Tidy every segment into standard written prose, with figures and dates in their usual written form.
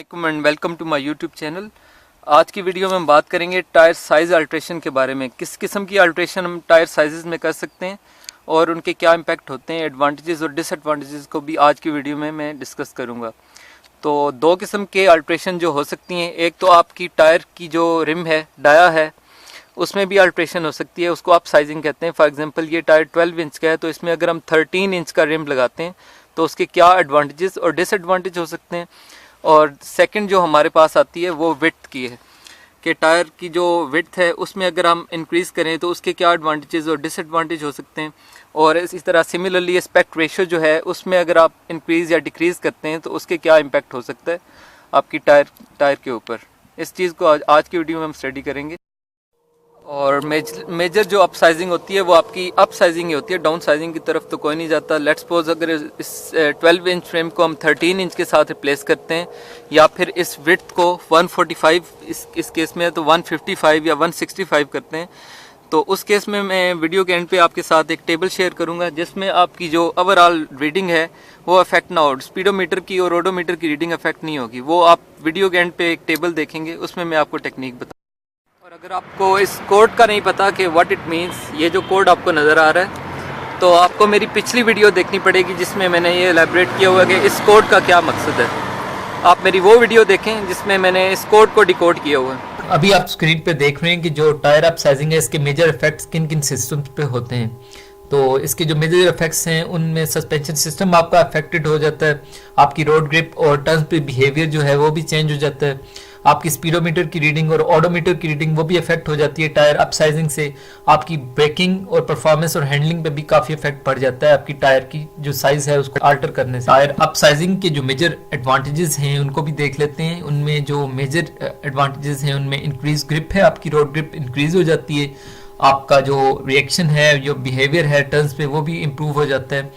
अस्सलामुअलैकुम and welcome to my YouTube channel. आज की वीडियो में हम बात करेंगे टायर साइज़ अल्ट्रेशन के बारे में। किस किस्म की अल्ट्रेशन हम टायर साइज़ में कर सकते हैं और उनके क्या इम्पैक्ट होते हैं, एडवांटेजेस और डिसएडवांटेजेस को भी आज की वीडियो में मैं डिस्कस करूंगा। तो दो किस्म के अल्ट्रेशन जो हो सकती हैं, एक तो आपकी टायर की जो रिम है, डाया है, उसमें भी अल्ट्रेशन हो सकती है, उसको आप साइजिंग कहते हैं। फॉर एग्जांपल ये टायर 12 इंच का है, तो इसमें अगर हम 13 इंच का रिम लगाते हैं तो उसके क्या एडवांटेजेस और डिसएडवांटेज हो सकते हैं। और सेकंड जो हमारे पास आती है वो विड्थ की है कि टायर की जो विड्थ है उसमें अगर हम इंक्रीज़ करें तो उसके क्या एडवांटेजेस और डिसएडवांटेज हो सकते हैं। और इसी तरह सिमिलरली एस्पेक्ट रेशियो जो है उसमें अगर आप इंक्रीज़ या डिक्रीज़ करते हैं तो उसके क्या इम्पैक्ट हो सकता है आपकी टायर के ऊपर। इस चीज़ को आज की वीडियो में हम स्टडी करेंगे। और मेजर जो अप साइजिंग होती है वो आपकी अप साइजिंग ही होती है, डाउन साइजिंग की तरफ तो कोई नहीं जाता। लेट्स सपोज अगर इस 12 इंच फ्रेम को हम 13 इंच के साथ रिप्लेस करते हैं या फिर इस विड्थ को 145 इस केस में है तो 155 या 165 करते हैं, तो उस केस में मैं वीडियो के एंड पे आपके साथ एक टेबल शेयर करूंगा जिसमें आपकी जो ओवरऑल रीडिंग है वो अफेक्ट ना हो। स्पीडोमीटर की और ओडोमीटर की रीडिंग अफेक्ट नहीं होगी। वो आप वीडियो के एंड पे एक टेबल देखेंगे, उसमें मैं आपको टेक्निक बताऊँगा। और अगर आपको इस कोड का नहीं पता कि व्हाट इट मीन्स, ये जो कोड आपको नज़र आ रहा है, तो आपको मेरी पिछली वीडियो देखनी पड़ेगी जिसमें मैंने ये एलैबोरेट किया हुआ है कि इस कोड का क्या मकसद है। आप मेरी वो वीडियो देखें जिसमें मैंने इस कोड को डिकोड किया हुआ है। अभी आप स्क्रीन पे देख रहे हैं कि जो टायर अप साइजिंग है इसके मेजर इफेक्ट्स किन किन सिस्टम्स पे होते हैं। तो इसके जो मेजर इफेक्ट्स हैं उनमें सस्पेंशन सिस्टम आपका अफेक्टेड हो जाता है, आपकी रोड ग्रिप और टर्न पे बिहेवियर जो है वो भी चेंज हो जाता है, आपकी स्पीडोमीटर की रीडिंग और ऑडोमीटर की रीडिंग वो भी इफेक्ट हो जाती है। टायर अप साइजिंग से आपकी ब्रेकिंग और परफॉर्मेंस और हैंडलिंग पे भी काफ़ी इफेक्ट पड़ जाता है आपकी टायर की जो साइज़ है उसको अल्टर करने से। टायर अप साइजिंग के जो मेजर एडवांटेजेस हैं उनको भी देख लेते हैं। उनमें जो मेजर एडवांटेजेस हैं उनमें इंक्रीज ग्रिप है, आपकी रोड ग्रिप इंक्रीज हो जाती है, आपका जो रिएक्शन है, जो बिहेवियर है टर्न्स पे वो भी इम्प्रूव हो जाता है,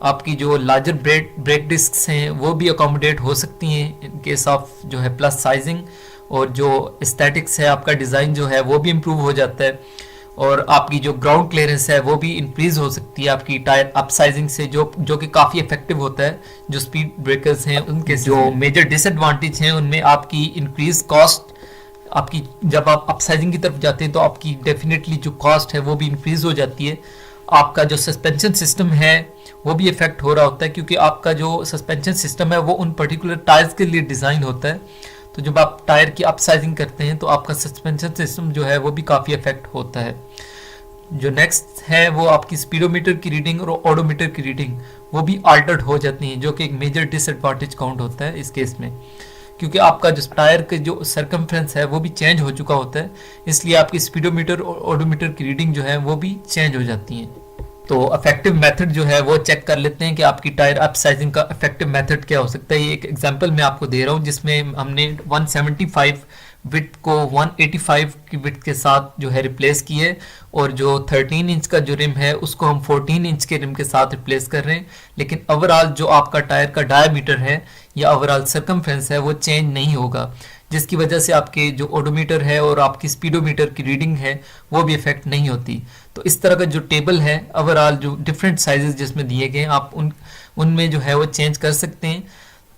आपकी जो लार्जर ब्रेक डिस्क्स हैं वो भी अकोमोडेट हो सकती हैं इन केस ऑफ जो है प्लस साइजिंग, और जो एस्थेटिक्स है आपका डिज़ाइन जो है वो भी इम्प्रूव हो जाता है, और आपकी जो ग्राउंड क्लियरेंस है वो भी इंक्रीज हो सकती है आपकी टायर अप साइजिंग से, जो कि काफ़ी इफेक्टिव होता है जो स्पीड ब्रेकर्स हैं उनके। जो मेजर डिसएडवांटेज हैं उनमें आपकी इंक्रीज कॉस्ट, आपकी जब आप अप साइजिंग की तरफ जाते हैं तो आपकी डेफिनेटली जो कॉस्ट है वो भी इंक्रीज हो जाती है। आपका जो सस्पेंशन सिस्टम है वो भी इफेक्ट हो रहा होता है क्योंकि आपका जो सस्पेंशन सिस्टम है वो उन पर्टिकुलर टायर्स के लिए डिज़ाइन होता है। तो जब आप टायर की अप साइजिंग करते हैं तो आपका सस्पेंशन सिस्टम जो है वो भी काफ़ी इफेक्ट होता है। जो नेक्स्ट है वो आपकी स्पीडोमीटर की रीडिंग और ऑडोमीटर की रीडिंग वो भी अल्टर्ड हो जाती हैं, जो कि एक मेजर डिसएडवांटेज काउंट होता है इस केस में, क्योंकि आपका जो टायर के जो सरकमफ्रेंस है वो भी चेंज हो चुका होता है, इसलिए आपकी स्पीडोमीटर और ऑडोमीटर की रीडिंग जो है वो भी चेंज हो जाती हैं। तो इफेक्टिव मेथड जो है वो चेक कर लेते हैं कि आपकी टायर अप साइजिंग का इफेक्टिव मेथड क्या हो सकता है। ये एक एग्जांपल मैं आपको दे रहा हूँ जिसमें हमने 175 विड्थ को 185 की विड्थ के साथ जो है रिप्लेस की है, और जो 13 इंच का जो रिम है उसको हम 14 इंच के रिम के साथ रिप्लेस कर रहे हैं, लेकिन ओवरऑल जो आपका टायर का डायमीटर है या ओवरऑल सरकमफ्रेंस है वो चेंज नहीं होगा, जिसकी वजह से आपके जो ओडोमीटर है और आपकी स्पीडोमीटर की रीडिंग है वो भी इफेक्ट नहीं होती। तो इस तरह का जो टेबल है ओवरऑल जो डिफरेंट साइजेस जिसमें दिए गए आप उनमें जो है वो चेंज कर सकते हैं।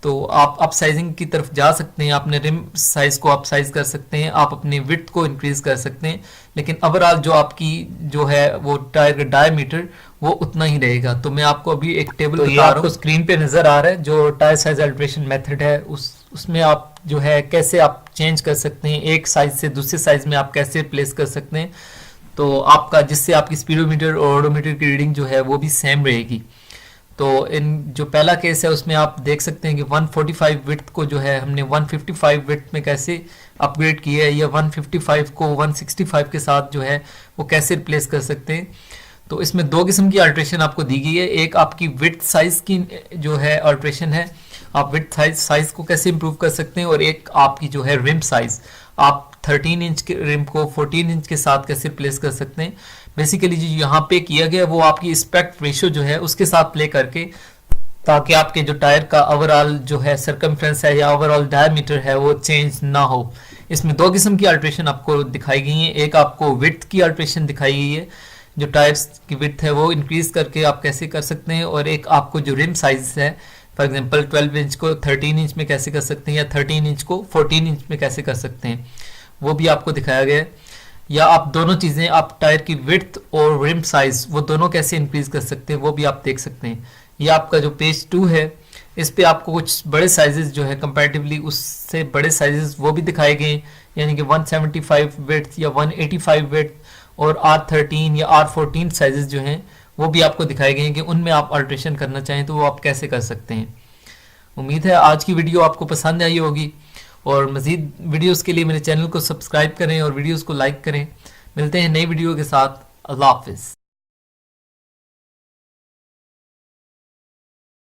तो आप अप साइजिंग की तरफ जा सकते हैं, अपने रिम साइज को अप साइज कर सकते हैं, आप अपने विड्थ को इंक्रीज कर सकते हैं, लेकिन ओवरऑल जो आपकी जो है वो टायर का डायमीटर वो उतना ही रहेगा। तो मैं आपको अभी एक टेबल बता रहा हूं, आपको स्क्रीन पे नजर आ रहा है जो टायर साइज अल्ट्रेशन मेथड है, उसमें आप जो है कैसे आप चेंज कर सकते हैं, एक साइज से दूसरे साइज में आप कैसे रिप्लेस कर सकते हैं, तो आपका जिससे आपकी स्पीडोमीटर और ऑडोमीटर की रीडिंग जो है वो भी सेम रहेगी। तो इन जो पहला केस है उसमें आप देख सकते हैं कि 145 विड्थ को जो है हमने 155 विड्थ में कैसे अपग्रेड किया है, या 155 को 165 के साथ जो है वो कैसे रिप्लेस कर सकते हैं। तो इसमें दो किस्म की अल्ट्रेशन आपको दी गई है, एक आपकी विड्थ साइज की जो है अल्ट्रेशन है, आप विड्थ साइज को कैसे इंप्रूव कर सकते हैं, और एक आपकी जो है रिम साइज, आप 13 इंच के रिम को 14 इंच के साथ कैसे रिप्लेस कर सकते हैं। बेसिकली जो यहाँ पे किया गया वो आपकी एस्पेक्ट रेशियो जो है उसके साथ प्ले करके, ताकि आपके जो टायर का ओवरऑल जो है सरकमफ्रेंस है या ओवरऑल डायमीटर है वो चेंज ना हो। इसमें दो किस्म की अल्ट्रेशन आपको दिखाई गई है, एक आपको विड्थ की अल्ट्रेशन दिखाई गई है, जो टायर्स की विड्थ है वो इंक्रीज करके आप कैसे कर सकते हैं, और एक आपको जो रिम साइज है फॉर एग्जांपल 12 इंच को 13 इंच में कैसे कर सकते हैं, या 13 इंच को 14 इंच में कैसे कर सकते हैं, वो भी आपको दिखाया गया है। या आप दोनों चीज़ें, आप टायर की विड्थ और रिम साइज वो दोनों कैसे इंक्रीज कर सकते हैं, वो भी आप देख सकते हैं। ये आपका जो पेज 2 है, इस पे आपको कुछ बड़े साइजेस जो है कंपैरेटिवली उससे बड़े साइजेस वो भी दिखाए गए हैं, यानी कि 175 विड्थ या 185 विड्थ और R13 या R14 साइजेस जो हैं वो भी आपको दिखाए गए हैं कि उनमें आप अल्ट्रेशन करना चाहें तो वो आप कैसे कर सकते हैं। उम्मीद है आज की वीडियो आपको पसंद आई होगी, और मज़ीद वीडियोस के लिए मेरे चैनल को सब्सक्राइब करें और वीडियोस को लाइक करें। मिलते हैं नई वीडियो के साथ। अल्लाह हाफिज़।